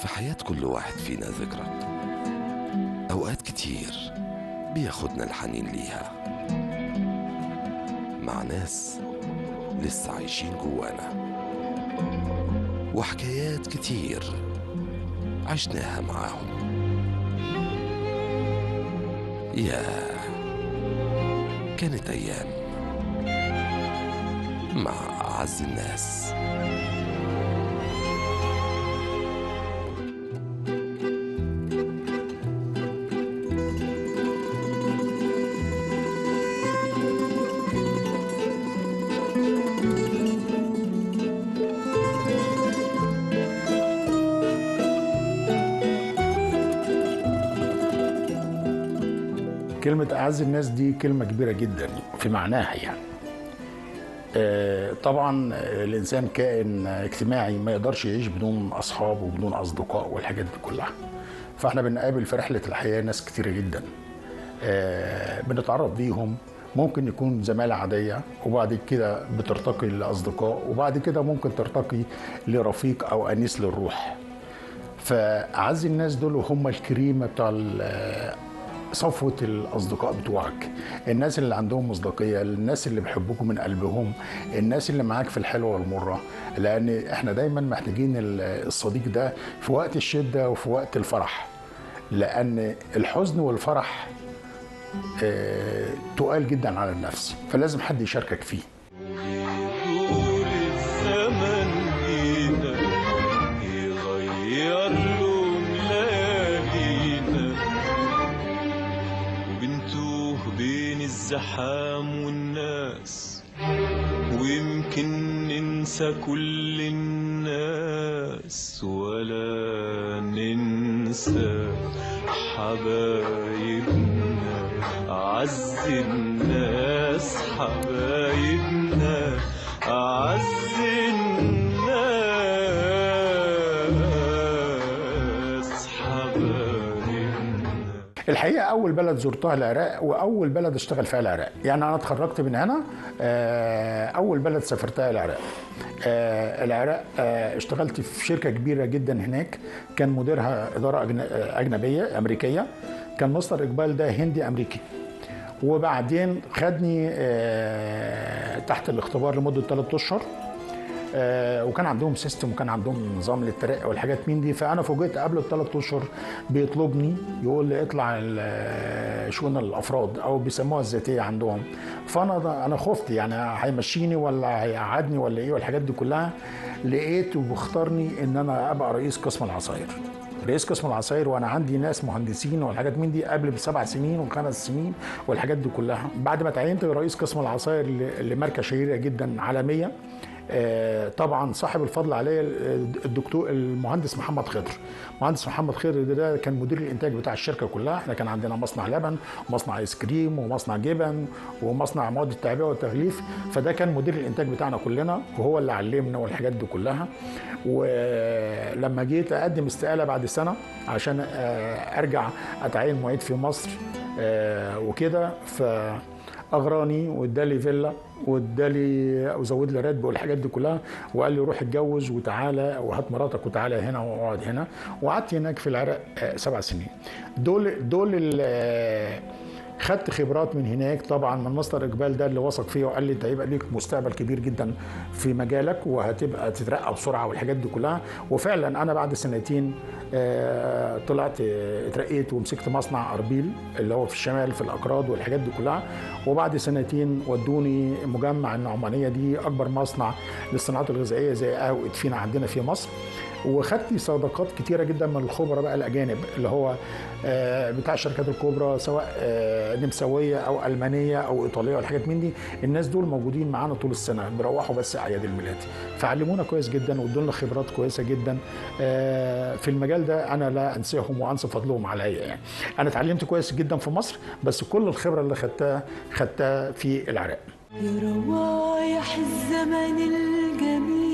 في حياة كل واحد فينا ذكرى، أوقات كتير بياخدنا الحنين ليها، مع ناس لسه عايشين جوانا، وحكايات كتير عشناها معاهم. ياه، كانت أيام مع أعز الناس. كلمة أعز الناس دي كلمة كبيرة جدا في معناها يعني. طبعا الإنسان كائن اجتماعي، ما يقدرش يعيش بدون أصحاب وبدون أصدقاء والحاجات دي كلها. فإحنا بنقابل في رحلة الحياة ناس كتيرة جدا، بنتعرف بيهم. ممكن يكون زمالة عادية، وبعد كده بترتقي لأصدقاء، وبعد كده ممكن ترتقي لرفيق أو أنيس للروح. فأعز الناس دول هم الكريمة بتاع صفوة الأصدقاء بتوعك، الناس اللي عندهم مصداقية، الناس اللي بيحبوكوا من قلبهم، الناس اللي معاك في الحلوة والمرة. لأن احنا دايما محتاجين الصديق ده في وقت الشدة وفي وقت الفرح، لأن الحزن والفرح تقال جدا على النفس، فلازم حد يشاركك فيه. الزحام والناس، ويمكن ننسى كل الناس ولا ننسى حبايبنا. أعز الناس حبايبنا، أعز الناس حبايبنا. الحقيقة أول بلد زرتها العراق، وأول بلد اشتغل فيها العراق. يعني أنا اتخرجت من هنا، أول بلد سافرتها العراق. العراق اشتغلت في شركة كبيرة جدا هناك، كان مديرها إدارة أجنبية أمريكية، كان مستر إقبال ده هندي أمريكي. وبعدين خدني تحت الاختبار لمدة 3 أشهر، وكان عندهم سيستم وكان عندهم نظام للترقية والحاجات من دي. فانا فوجئت قبل ال3 أشهر بيطلبني، يقول لي اطلع شؤون الافراد او بيسموها الذاتيه عندهم. فانا خفت، يعني هيمشيني ولا هيقعدني ولا ايه والحاجات دي كلها. لقيته بيختارني ان انا ابقى رئيس قسم العصاير. رئيس قسم العصاير وانا عندي ناس مهندسين والحاجات من دي قبل ب7 سنين و5 سنين والحاجات دي كلها. بعد ما تعينت رئيس قسم العصاير لماركه شهيره جدا عالميه، طبعا صاحب الفضل عليا الدكتور المهندس محمد خضر. مهندس محمد خضر ده كان مدير الانتاج بتاع الشركه كلها. احنا كان عندنا مصنع لبن ومصنع ايس كريم ومصنع جبن ومصنع مواد التعبئه والتغليف، فده كان مدير الانتاج بتاعنا كلنا، وهو اللي علمنا والحاجات دي كلها. ولما جيت اقدم استقاله بعد سنه عشان ارجع اتعين معيد في مصر وكده، اغراني وادالي فيلا وادالي وزود لي راتب والحاجات دي كلها، وقال لي روح اتجوز وتعالى وهات مراتك وتعالى هنا واقعد هنا. وقعدت هناك في العراق 7 سنين. دول خدت خبرات من هناك طبعا من مستر اقبال ده اللي وثق فيا وقال لي انت هيبقى ليك مستقبل كبير جدا في مجالك وهتبقى تترقى بسرعه والحاجات دي كلها. وفعلا انا بعد سنتين طلعت اترقيت ومسكت مصنع اربيل اللي هو في الشمال في الاكراد والحاجات دي كلها. وبعد سنتين ودوني مجمع النعمانيه، دي اكبر مصنع للصناعات الغذائيه زي قهوه ادفينا عندنا في مصر. وخدت صداقات كتيره جدا من الخبراء بقى الاجانب اللي هو بتاع الشركات الكبرى، سواء نمساويه او المانيه او ايطاليه والحاجات من دي. الناس دول موجودين معانا طول السنه، بيروحوا بس اعياد الميلاد، فعلمونا كويس جدا وادونا خبرات كويسه جدا في المجال ده. انا لا انساهم وانسى فضلهم عليا. يعني انا اتعلمت كويس جدا في مصر، بس كل الخبره اللي خدتها في العراق. يا روايح الزمن الجميل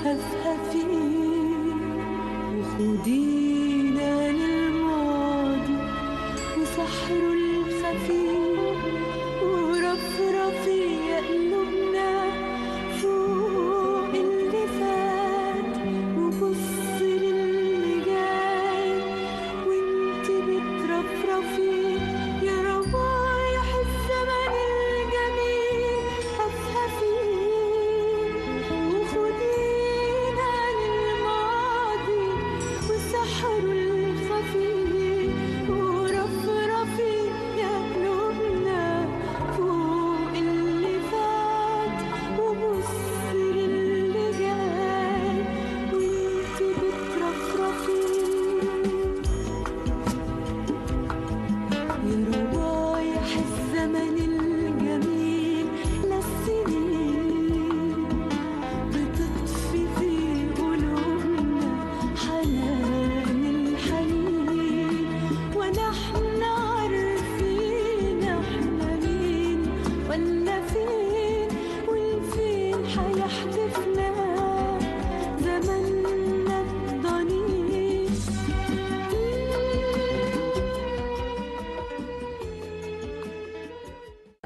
هفهفي وخدينا للماضي وسحره الخفيف ورفرفي قلوبنا فوق اللي فات وبص للي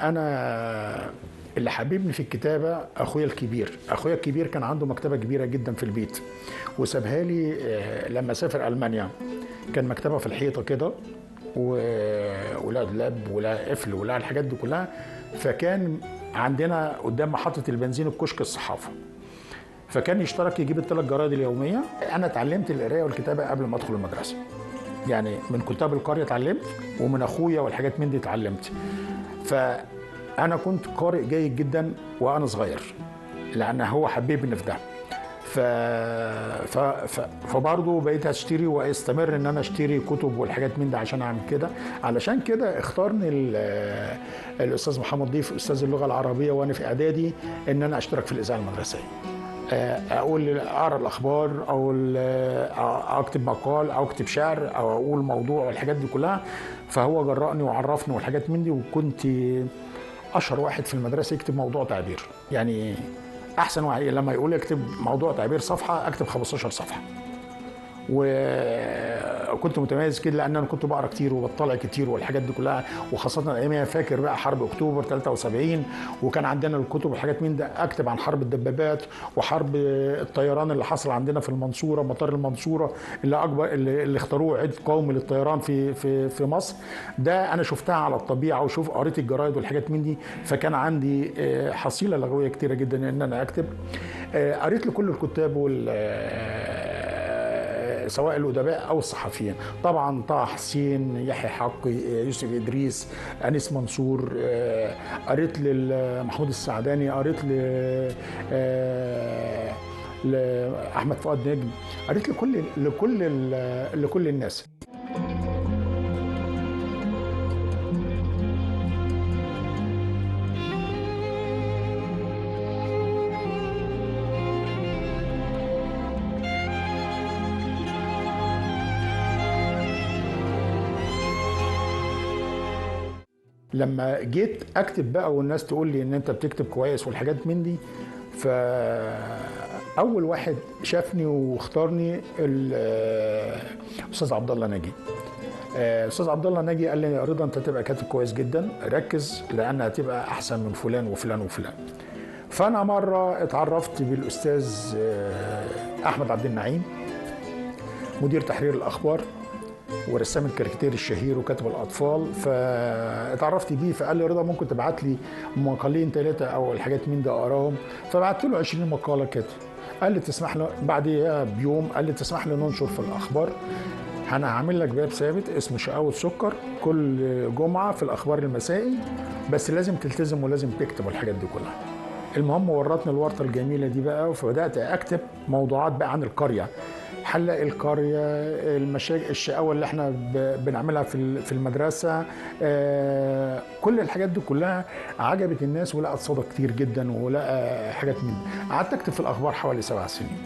انا اللي حببني في الكتابه اخويا الكبير. اخويا الكبير كان عنده مكتبه كبيره جدا في البيت وسابها لي لما سافر المانيا. كان مكتبه في الحيطه كده ولا دولاب ولا قفل ولا الحاجات دي كلها. فكان عندنا قدام محطه البنزين الكشك الصحافه، فكان يشترك يجيب الثلاث جرايد اليوميه. انا اتعلمت القرايه والكتابه قبل ما ادخل المدرسه، يعني من كتاب القريه اتعلمت ومن اخويا والحاجات من دي اتعلمت. فانا كنت قارئ جيد جدا وانا صغير لان هو حبيبني في ده. فبرضه بقيت اشتري واستمر ان انا اشتري كتب والحاجات من ده عشان اعمل كده. علشان كده اختارني الاستاذ محمد ضيف استاذ اللغه العربيه وانا في اعدادي ان انا اشترك في الاذاعه المدرسيه. اقول اقرا الاخبار او اكتب مقال او اكتب شعر او اقول موضوع والحاجات دي كلها. فهو جرأني وعرفني والحاجات من دي، وكنت اشهر واحد في المدرسه يكتب موضوع تعبير. يعني احسن واحد لما يقول اكتب موضوع تعبير صفحه اكتب 15 صفحه. وكنت متميز كده لان انا كنت بقرا كتير وبطلع كتير والحاجات دي كلها، وخاصه ايامها فاكر بقى حرب اكتوبر 73 وكان عندنا الكتب والحاجات من ده. اكتب عن حرب الدبابات وحرب الطيران اللي حصل عندنا في المنصوره، مطار المنصوره اللي اكبر اللي اختاروه عيد قومي للطيران في مصر. ده انا شفتها على الطبيعه قريت الجرايد والحاجات من دي. فكان عندي حصيله لغويه كتيره جدا ان انا اكتب. قريت لكل الكتاب سواء الادباء او الصحفيين. طبعا طه حسين، يحيى حقي، يوسف ادريس، انيس منصور. قريت لمحمود السعداني، قريت لاحمد فؤاد نجم، قريت لكل الناس. لما جيت اكتب بقى والناس تقول لي ان انت بتكتب كويس والحاجات من دي، فاول واحد شافني واختارني الاستاذ عبد الله ناجي. استاذ عبد الله ناجي قال لي يا رضا انت تبقى كاتب كويس جدا، ركز لان هتبقى احسن من فلان وفلان وفلان. فانا مره اتعرفت بالاستاذ احمد عبد النعيم مدير تحرير الاخبار ورسام الكاريكاتير الشهير وكاتب الاطفال. فاتعرفت بيه فقال لي رضا ممكن تبعت لي مقالين 3 او الحاجات من ده اقراهم. فبعت له 20 مقاله كده. قال لي تسمح لي بعديها بيوم قال لي تسمح لي ننشر في الاخبار. انا هعمل لك باب ثابت اسمه شقاوة سكر كل جمعه في الاخبار المسائي، بس لازم تلتزم ولازم تكتب والحاجات دي كلها. المهم ورطني الورطه الجميله دي بقى، فبدات اكتب موضوعات بقى عن القريه، حلق القريه، المشاكل، الشقاوه اللي احنا بنعملها في المدرسه. كل الحاجات دي كلها عجبت الناس ولقت صدى كتير جدا ولقى حاجات من. قعدت اكتب في الاخبار حوالي 7 سنين.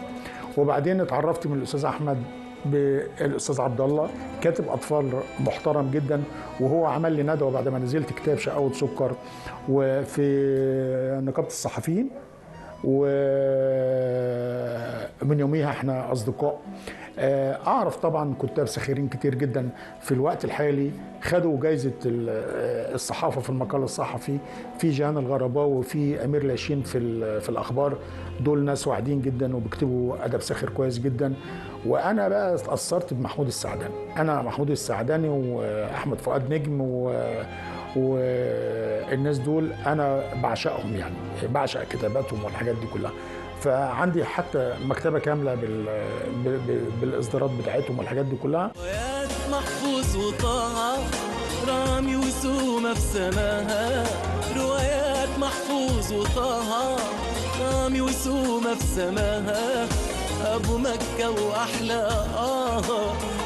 وبعدين اتعرفت من الاستاذ احمد بالاستاذ عبد الله كاتب اطفال محترم جدا، وهو عمل لي ندوه بعد ما نزلت كتاب شقاوة سكر وفي نقابه الصحفيين، ومن يوميها احنا اصدقاء. اعرف طبعا كتاب سخيرين كتير جدا في الوقت الحالي خدوا جايزه الصحافه في المقال الصحفي، في جيهان الغرباوي وفي امير لاشين في الاخبار. دول ناس واعدين جدا وبيكتبوا ادب ساخر كويس جدا. وانا بقى اتاثرت بمحمود السعداني. انا محمود السعداني واحمد فؤاد نجم والناس دول انا بعشقهم، يعني بعشق كتاباتهم والحاجات دي كلها. فعندي حتى مكتبه كامله بالاصدارات بتاعتهم والحاجات دي كلها. روايات محفوظ وطه رامي وسومه في سماها، روايات محفوظ وطه رامي وسومه في سماها، ابو مكه واحلى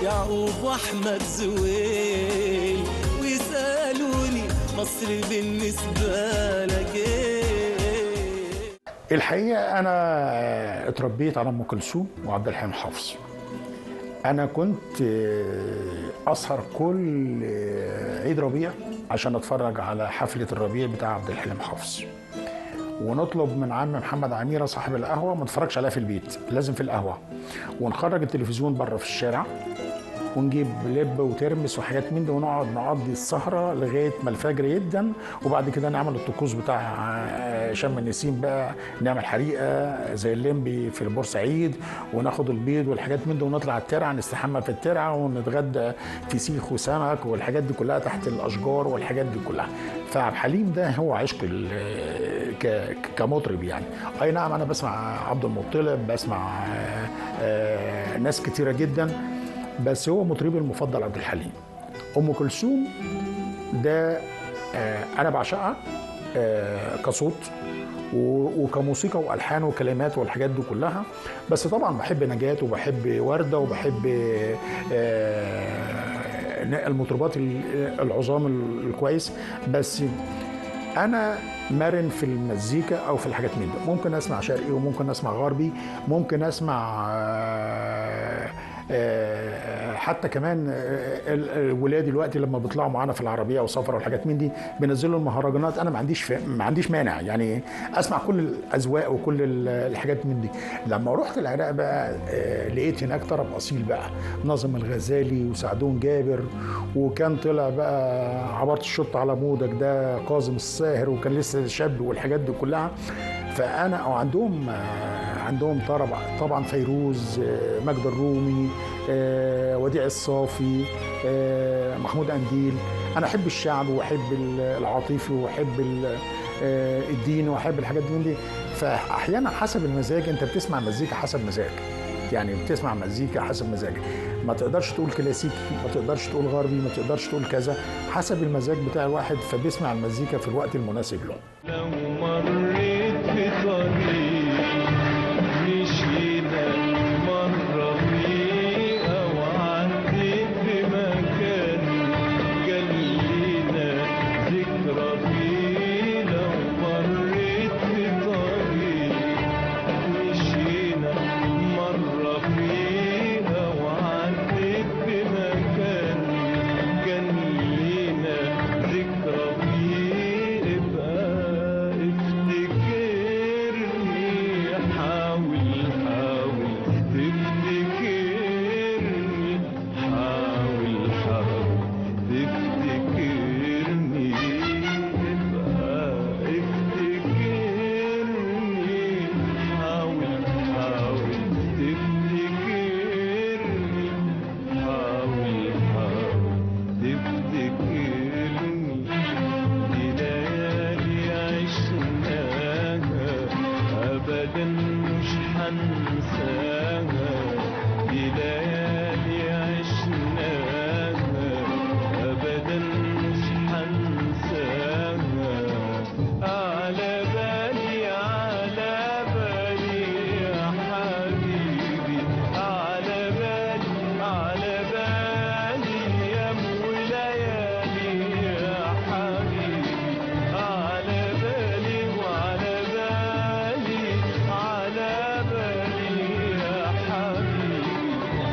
يعقوب واحمد زويل، ويسالوني مصر بالنسبه لك ايه. الحقيقه انا اتربيت على ام كلثوم وعبد الحليم حافظ. انا كنت اسهر كل عيد ربيع عشان اتفرج على حفله الربيع بتاع عبد الحليم حافظ، ونطلب من عم محمد عميره صاحب القهوه ما نتفرجش عليها في البيت، لازم في القهوه، ونخرج التلفزيون بره في الشارع ونجيب لب وترمس وحاجات من دي، ونقعد نقضي السهره لغايه ما الفجر يدن، وبعد كده نعمل الطقوس بتاع شم النسيم بقى، نعمل حريقه زي الليمبي في بورسعيد، وناخد البيض والحاجات من دي ونطلع الترعه نستحمى في الترعه ونتغدى فسيخ وسمك والحاجات دي كلها تحت الاشجار والحاجات دي كلها. فعبد الحليم ده هو عشق كمطرب يعني. اي نعم انا بسمع عبد المطلب، بسمع ناس كتيره جدا، بس هو مطربي المفضل عبد الحليم. ام كلثوم ده انا بعشقها كصوت وكموسيقى والحان وكلمات والحاجات دي كلها، بس طبعا بحب نجاة وبحب ورده وبحب المطربات العظام الكويس. بس انا مرن في المزيكا او في الحاجات من ده، ممكن اسمع شرقي وممكن اسمع غربي، ممكن اسمع حتى كمان الولاد دلوقتي لما بيطلعوا معانا في العربيه وسفر والحاجات من دي بينزلوا المهرجانات، انا ما عنديش مانع يعني اسمع كل الاذواق وكل الحاجات من دي. لما رحت العراق بقى لقيت هناك طرب اصيل بقى، ناظم الغزالي وسعدون جابر، وكان طلع بقى عبرت الشط على مودك ده كاظم الساهر وكان لسه شاب والحاجات دي كلها. فانا او عندهم طبعا فيروز، مجد الرومي، وديع الصافي، محمود قنديل. انا احب الشعب واحب العاطفي واحب الدين واحب الحاجات دي من دي. فاحيانا حسب المزاج انت بتسمع مزيكا حسب مزاج، يعني بتسمع مزيكا حسب مزاجك، ما تقدرش تقول كلاسيكي، ما تقدرش تقول غربي، ما تقدرش تقول كذا، حسب المزاج بتاع الواحد فبيسمع المزيكا في الوقت المناسب له. لو مريت في طريق مشينا مرة فيه أو عديت في مكان كان لينا ذكرى فيه، لو مريت في طريق مشينا مرة فيه أو عديت في مكان كان لينا ذكرى فيه، ابقى افتكرني، حاول تفتكرني، حاول تفتكرني، ابقى افتكرني، حاول تفتكرني، حاول تفتكرني. دي ليالي عشناها أبدا مش هنساها، دي ليالي عشناها أبدا مش هنساها. على بالي يا حبيبي، على بالي يا وليالي يا حبيبي، على بالي وعلى بالي، على بالي يا حبيبي،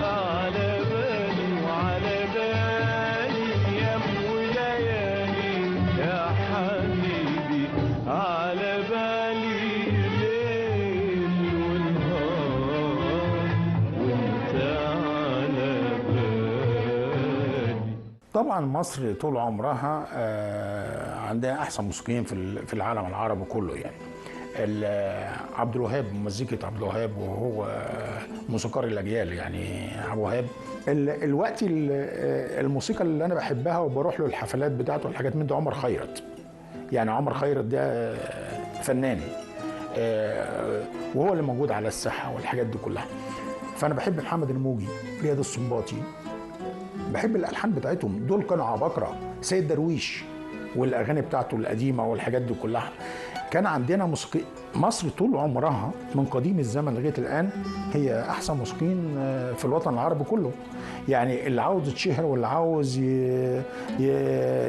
على بالي وعلى بالي يا وليالي يا حبيبي، على بالي ليل ونهار وانت على بالي. طبعا مصر طول عمرها عندها احسن موسيقيين في العالم العربي كله يعني. عبد الوهاب، مزيكة عبد الوهاب وهو موسيقار الاجيال يعني. عبد الوهاب الوقت الموسيقى اللي انا بحبها وبروح له الحفلات بتاعته والحاجات من ده عمر خيرت. يعني عمر خيرت ده فنان وهو اللي موجود على الساحه والحاجات دي كلها. فانا بحب محمد الموجي، رياض السنباطي، بحب الالحان بتاعتهم، دول كانوا عباقرة. سيد درويش والاغاني بتاعته القديمه والحاجات دي كلها. كان عندنا موسيقى مصر طول عمرها من قديم الزمن لغايه الان هي احسن موسيقيين في الوطن العربي كله. يعني اللي عاوز يتشهر واللي عاوز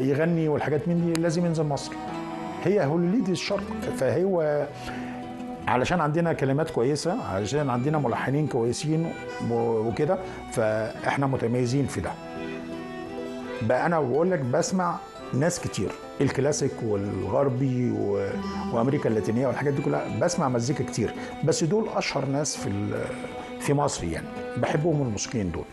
يغني والحاجات من دي لازم ينزل مصر. هي هوليد الشرق. فهو علشان عندنا كلمات كويسه، علشان عندنا ملحنين كويسين وكده، فاحنا متميزين في ده. بقى انا بقول لك بسمع ناس كتير، الكلاسيك والغربي وامريكا اللاتينيه والحاجات دي كلها، بسمع مزيكا كتير، بس دول اشهر ناس في مصر يعني، بحبهم الموسيقيين دول.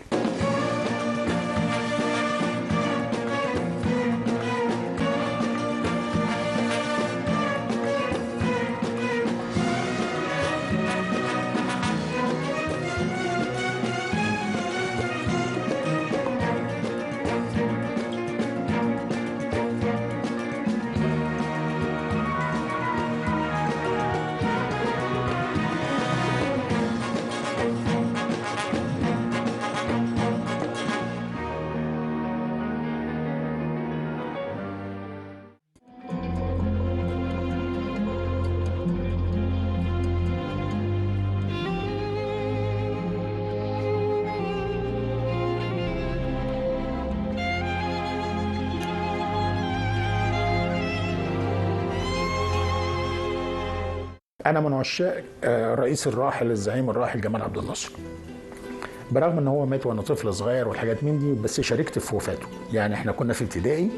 انا من عشاق الرئيس الراحل الزعيم الراحل جمال عبد الناصر، برغم ان هو مات وانا طفل صغير والحاجات من دي، بس شاركت في وفاته. يعني احنا كنا في ابتدائي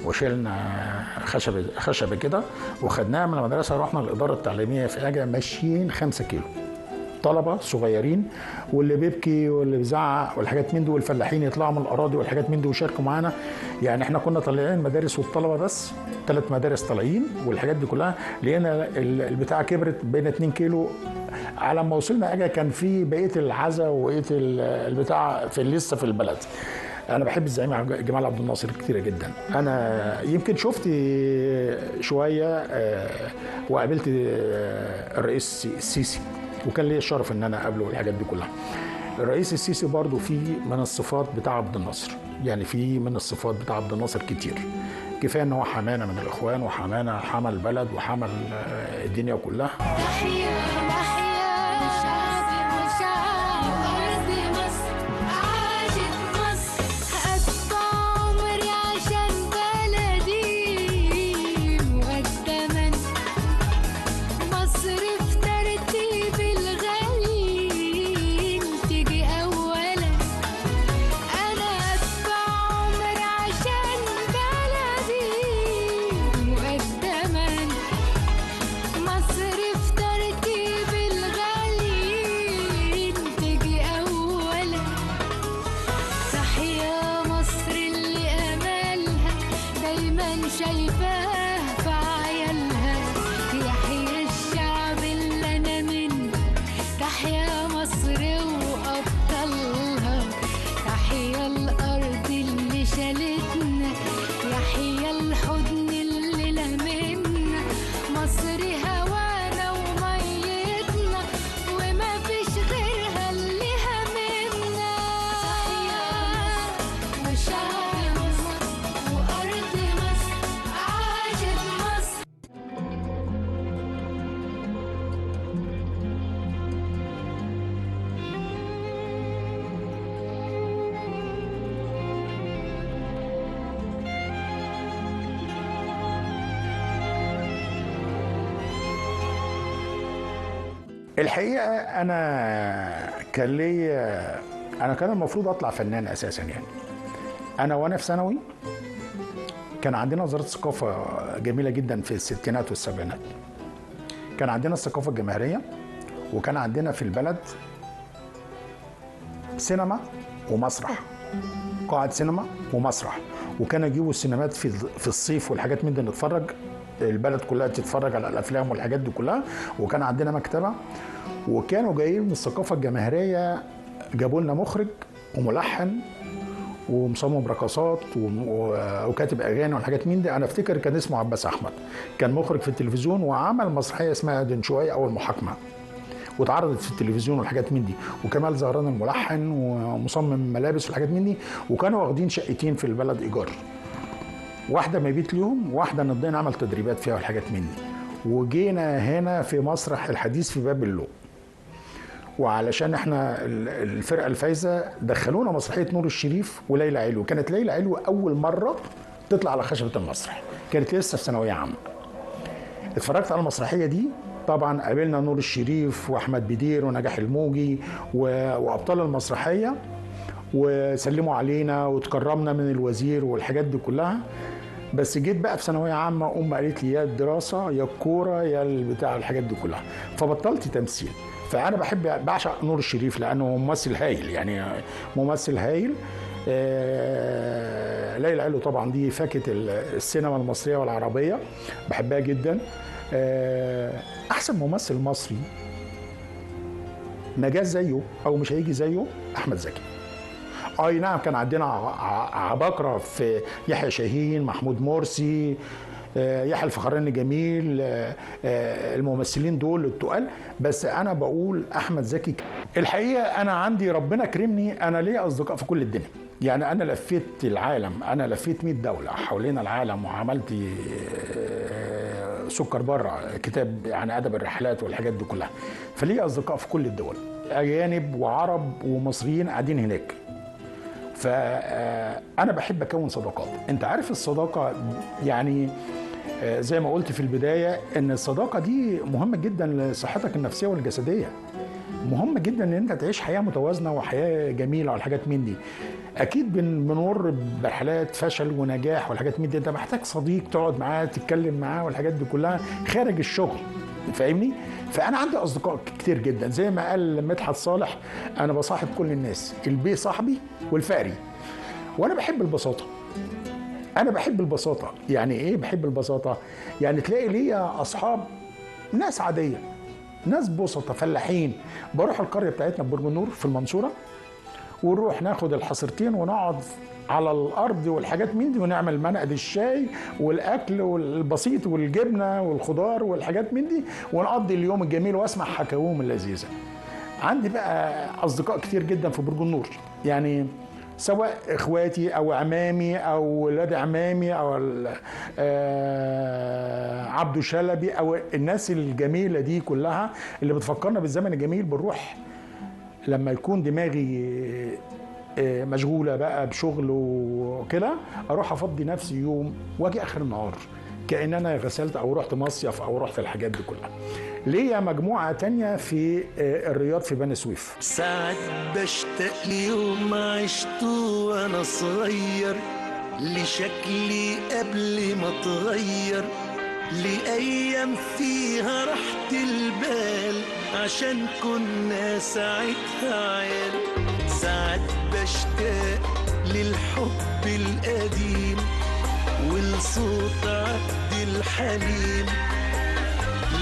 وشيلنا خشبه كده وخدناها من المدرسه، رحنا الاداره التعليميه في حاجه ماشيين 5 كيلو طلبه صغيرين، واللي بيبكي واللي بيزعق والحاجات من دي، والفلاحين يطلعوا من الاراضي والحاجات من دي ويشاركوا معانا. يعني احنا كنا طالعين مدارس والطلبه بس 3 مدارس طالعين والحاجات دي كلها، لقينا البتاعه كبرت بين 2 كيلو. على ما وصلنا حاجه كان في بقيه العزا وبقيه البتاع في لسه في البلد. انا بحب الزعيم جمال عبد الناصر كتير جدا. انا يمكن شفت شويه وقابلت الرئيس السيسي، وكان لي الشرف ان انا اقابله والحاجات دي كلها. الرئيس السيسي برضو في من الصفات بتاع عبد الناصر، يعني في من الصفات بتاع عبد الناصر كتير. كفايه ان هو حمانا من الاخوان، وحمانا حمى البلد وحمى الدنيا كلها. تحية تحية شعبي وشعب أرض مصر، عاشت مصر. هقطع عمري عشان بلدي مقدما، مصر في ترتيب الغاليين تيجي أولا. أنا أدفع عمري عشان بلدي مقدما، مصر في ترتيب الغاليين تيجي أولا. تحيا مصر اللي أملها دايما شايفاه في عيالها، يحيى الشعب اللي أنا منه، تحيا مصر وأبطالها، تحيا الأرض اللي شالتنا، يحيا الحضن اللي لمنا. مصر هوانا وميتنا وما فيش غيرها اللي همنا. تحيا وشعب مصر وأرض مصر، عاشت مصر. الحقيقه انا كان المفروض اطلع فنان اساسا. يعني انا وانا في ثانوي كان عندنا وزاره الثقافه جميله جدا في الستينات والسبعينات. كان عندنا الثقافه الجماهيريه، وكان عندنا في البلد سينما ومسرح، قاعة سينما ومسرح. وكانوا يجيبوا السينمات في الصيف والحاجات من دي نتفرج، البلد كلها تتفرج على الافلام والحاجات دي كلها. وكان عندنا مكتبه، وكانوا جايين من الثقافه الجماهيريه، جابوا لنا مخرج وملحن ومصمم رقصات وكاتب اغاني والحاجات من دي. انا افتكر كان اسمه عباس احمد، كان مخرج في التلفزيون وعمل مسرحيه اسمها دنشوي او المحاكمه، واتعرضت في التلفزيون والحاجات من دي. وكمال زهران الملحن ومصمم ملابس والحاجات من دي. وكانوا واخدين شقتين في البلد ايجار، واحده مبيت ليهم، واحده نضينا نعمل تدريبات فيها والحاجات من دي. وجينا هنا في مسرح الحديث في باب اللوق، وعلشان احنا الفرقه الفايزه دخلونا مسرحيه نور الشريف وليلى علو. كانت ليلى علو اول مره تطلع على خشبه المسرح، كانت لسه في ثانويه عامه. اتفرجت على المسرحيه دي، طبعا قابلنا نور الشريف واحمد بدير ونجاح الموجي وابطال المسرحيه، وسلموا علينا وتكرمنا من الوزير والحاجات دي كلها. بس جيت بقى في ثانويه عامه، قالت لي يا الدراسه يا الكوره يا البتاع الحاجات دي كلها، فبطلت تمثيل. فانا بعشق نور الشريف لانه ممثل هايل، يعني ممثل هايل. ليلى علو طبعا دي فاكهه السينما المصريه والعربيه، بحبها جدا. احسن ممثل مصري ما جاش زيه او مش هيجي زيه احمد زكي. اي نعم، كان عندنا عباقرة في يحيى شاهين، محمود مرسي، يحيى الفخراني جميل، الممثلين دول التقال. بس انا بقول احمد زكي. الحقيقه انا عندي ربنا كرمني، انا ليا اصدقاء في كل الدنيا. يعني انا لفيت العالم، انا لفيت 100 دوله حوالين العالم، وعملت سكر بره كتاب عن ادب الرحلات والحاجات دي كلها. فليا اصدقاء في كل الدول، اجانب وعرب ومصريين قاعدين هناك. فانا بحب اكون صداقات. انت عارف الصداقه يعني زي ما قلت في البداية ان الصداقة دي مهمة جدا لصحتك النفسية والجسدية. مهم جدا ان انت تعيش حياة متوازنة وحياة جميلة والحاجات من دي. اكيد بنمر برحلات فشل ونجاح والحاجات من دي، انت محتاج صديق تقعد معاه تتكلم معاه والحاجات دي كلها خارج الشغل، فاهمني؟ فانا عندي اصدقاء كتير جدا، زي ما قال مدحت صالح انا بصاحب كل الناس، البي صاحبي والفقري. وانا بحب البساطة. انا بحب البساطة. يعني ايه بحب البساطة؟ يعني تلاقي ليا اصحاب ناس عادية، ناس بسطة فلاحين. بروح القرية بتاعتنا ببرج النور في المنصورة، ونروح ناخد الحصرتين ونقعد على الارض والحاجات من دي، ونعمل منقد الشاي والاكل والبسيط والجبنه والخضار والحاجات من دي، ونقضي اليوم الجميل واسمع حكاويهم اللذيذه. عندي بقى اصدقاء كتير جدا في برج النور، يعني سواء اخواتي او عمامي او ولاد عمامي او عبدو شلبي او الناس الجميله دي كلها اللي بتفكرنا بالزمن الجميل. بنروح لما يكون دماغي مشغوله بقى بشغل وكده، اروح افضي نفسي يوم واجي اخر النهار كأن انا غسلت او رحت مصيف او رحت الحاجات دي كلها. ليا مجموعه تانية في الرياض في بني سويف. ساعات بشتاق ليوم عشته وانا صغير، لشكلي قبل ما اتغير، لأيام فيها راحة البال عشان كنا ساعتها عيال. ساعات بشتاق للحب القديم ولصوت عبد الحليم،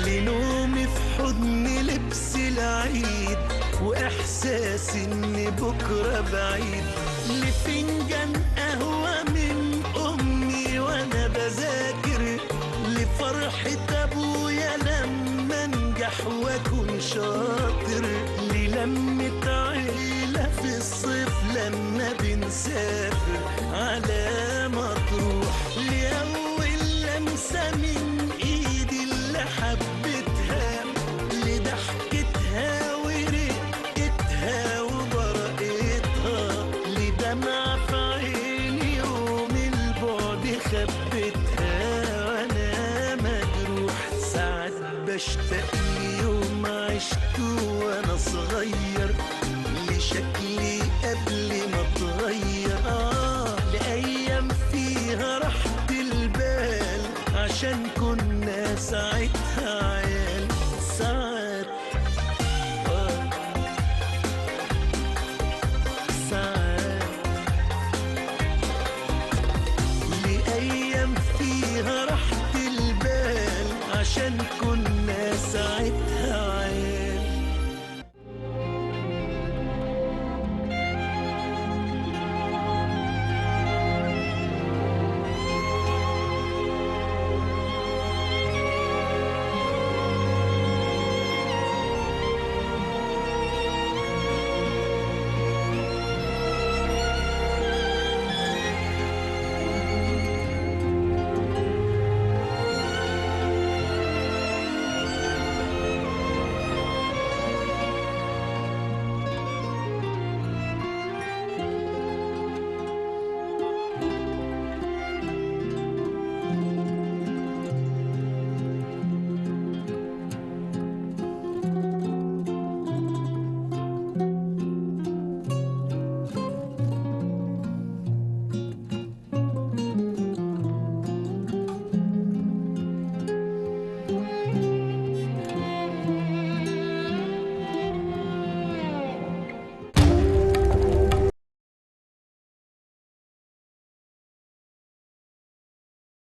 لنومي في حضن لبس العيد وإحساس إن بكرة بعيد، لفنجان قهوة من أمي وأنا بذاكر، لفرحة أبويا لما أنجح وأكون شاطر، للمة عيلة في الصيف لما بنسافر على مطروح، لأول لمسة من إيدي اللي حبيتها، لضحكتها ورقتها وبرقتها، لدمع في عيني يوم البعد خبتها وأنا مجروح. ساعات بشتاق ليوم عشته وأنا صغير، لشكلي قبل ما اتغير، لأيام فيها راحة البال عشان كنا ساعتها عيال.